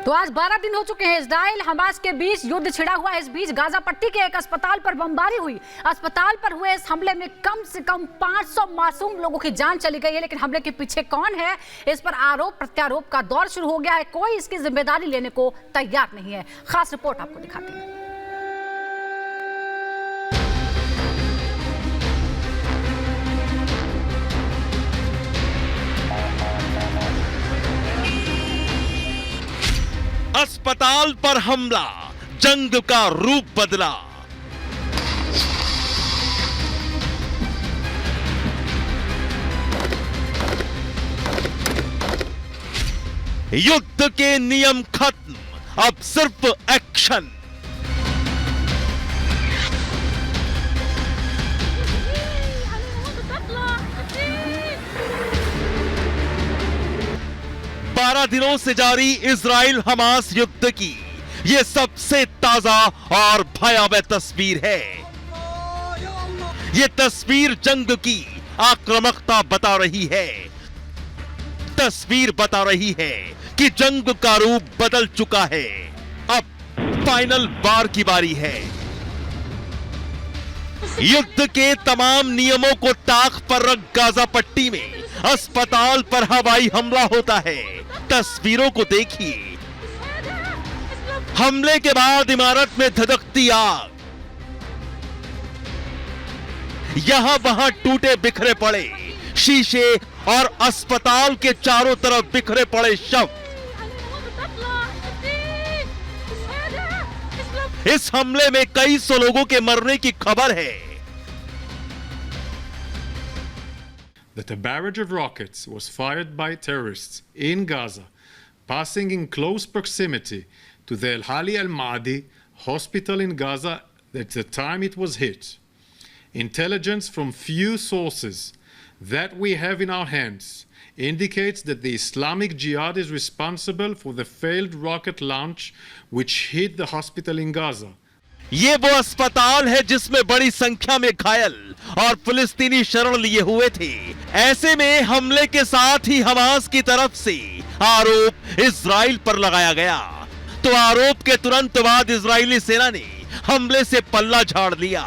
तो आज 12 दिन हो चुके हैं इजराइल हमास के बीच युद्ध छिड़ा हुआ है। इस बीच गाजा पट्टी के एक अस्पताल पर बमबारी हुई। अस्पताल पर हुए इस हमले में कम से कम 500 मासूम लोगों की जान चली गई है। लेकिन हमले के पीछे कौन है, इस पर आरोप प्रत्यारोप का दौर शुरू हो गया है। कोई इसकी जिम्मेदारी लेने को तैयार नहीं है। खास रिपोर्ट आपको दिखाते हैं। अस्पताल पर हमला, जंग का रूप बदला। युद्ध के नियम खत्म, अब सिर्फ एक्शन। बारह दिनों से जारी इजराइल हमास युद्ध की यह सबसे ताजा और भयावह तस्वीर है। यह तस्वीर जंग की आक्रामकता बता रही है। तस्वीर बता रही है कि जंग का रूप बदल चुका है। अब फाइनल वार की बारी है। युद्ध के तमाम नियमों को ताक पर रख गाजा पट्टी में अस्पताल पर हवाई हमला होता है। तस्वीरों को देखिए। हमले के बाद इमारत में धधकती आग, यहां वहां टूटे बिखरे पड़े शीशे और अस्पताल के चारों तरफ बिखरे पड़े शव। इस हमले में कई सौ लोगों के मरने की खबर है। That a barrage of rockets was fired by terrorists in Gaza, passing in close proximity to the Al Hali Al Maadi hospital in Gaza at the time it was hit. Intelligence from few sources that we have in our hands indicates that the Islamic Jihad is responsible for the failed rocket launch which hit the hospital in Gaza. ये वो अस्पताल है जिसमें बड़ी संख्या में घायल और फिलिस्तीनी शरण लिए हुए थे। ऐसे में हमले के साथ ही हमास की तरफ से आरोप इजराइल पर लगाया गया। तो आरोप के तुरंत बाद इजरायली सेना ने हमले से पल्ला झाड़ लिया।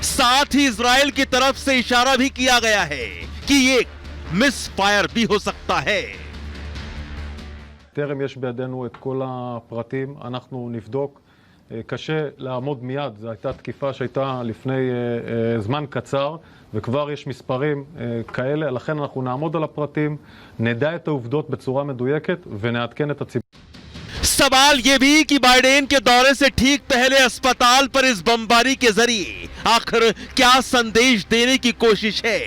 साथ ही इजराइल की तरफ से इशारा भी किया गया है कि ये मिस फायर भी हो सकता है। טרם יש בידינו את כל הפרטים, אנחנו נבדוק. קשה לעמוד מיד, זו הייתה תקיפה שהייתה לפני זמן קצר, וכבר יש מספרים כאלה, לכן אנחנו נעמוד על הפרטים, נדע את העובדות בצורה מדויקת ונעדכן את הציבור. सवाल ये भी कि बाइडेन के दौरे से ठीक पहले अस्पताल पर इस बमबारी के जरिए आखिर क्या संदेश देने की कोशिश है।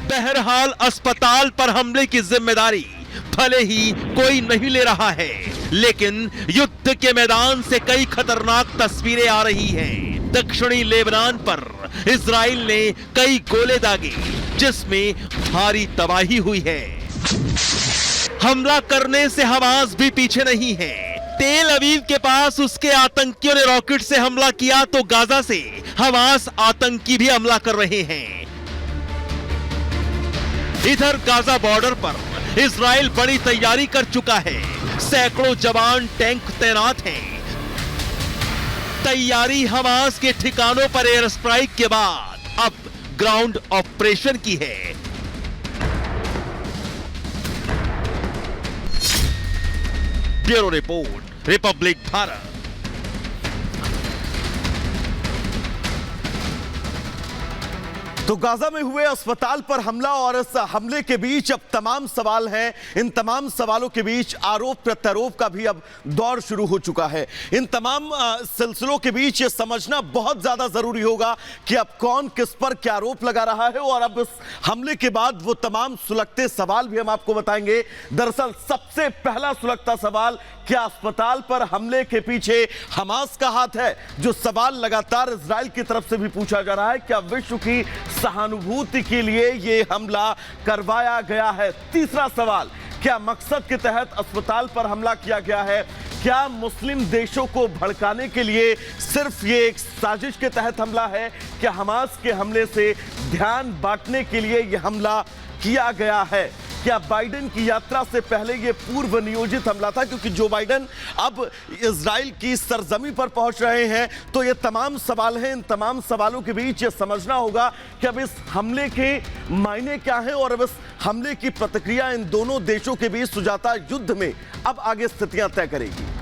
बहरहाल अस्पताल पर हमले की जिम्मेदारी भले ही कोई नहीं ले रहा है, लेकिन युद्ध के मैदान से कई खतरनाक तस्वीरें आ रही हैं। दक्षिणी लेबनान पर इजराइल ने कई गोले दागे जिसमें भारी तबाही हुई है। हमला करने से हमास भी पीछे नहीं है। तेल अवीव के पास उसके आतंकियों ने रॉकेट से हमला किया तो गाजा से हमास आतंकी भी हमला कर रहे हैं। इधर गाजा बॉर्डर पर इजराइल बड़ी तैयारी कर चुका है। सैकड़ों जवान टैंक तैनात हैं। तैयारी हमास के ठिकानों पर एयर स्ट्राइक के बाद अब ग्राउंड ऑपरेशन की है। Bureau report, Republic Bharat. तो गाजा में हुए अस्पताल पर हमला और इस हमले के बीच अब तमाम सवाल हैं। इन तमाम सवालों के बीच आरोप प्रत्यारोप का भी अब दौर शुरू हो चुका है। इन तमाम सिलसिलों के बीच ये समझना बहुत ज्यादा जरूरी होगा कि अब कौन किस पर क्या आरोप लगा रहा है। और अब इस हमले के बाद वो तमाम सुलगते सवाल भी हम आपको बताएंगे। दरअसल सबसे पहला सुलगता सवाल, क्या अस्पताल पर हमले के पीछे हमास का हाथ है? जो सवाल लगातार इजराइल की तरफ से भी पूछा जा रहा है, क्या विश्व की सहानुभूति के लिए यह हमला करवाया गया है? तीसरा सवाल, क्या मकसद के तहत अस्पताल पर हमला किया गया है? क्या मुस्लिम देशों को भड़काने के लिए सिर्फ ये एक साजिश के तहत हमला है? क्या हमास के हमले से ध्यान बांटने के लिए यह हमला किया गया है? क्या बाइडेन की यात्रा से पहले ये पूर्व नियोजित हमला था? क्योंकि जो बाइडेन अब इजराइल की सरजमी पर पहुंच रहे हैं, तो ये तमाम सवाल हैं। इन तमाम सवालों के बीच ये समझना होगा कि अब इस हमले के मायने क्या हैं और अब इस हमले की प्रतिक्रिया इन दोनों देशों के बीच सुजाता युद्ध में अब आगे स्थितियां तय करेगी।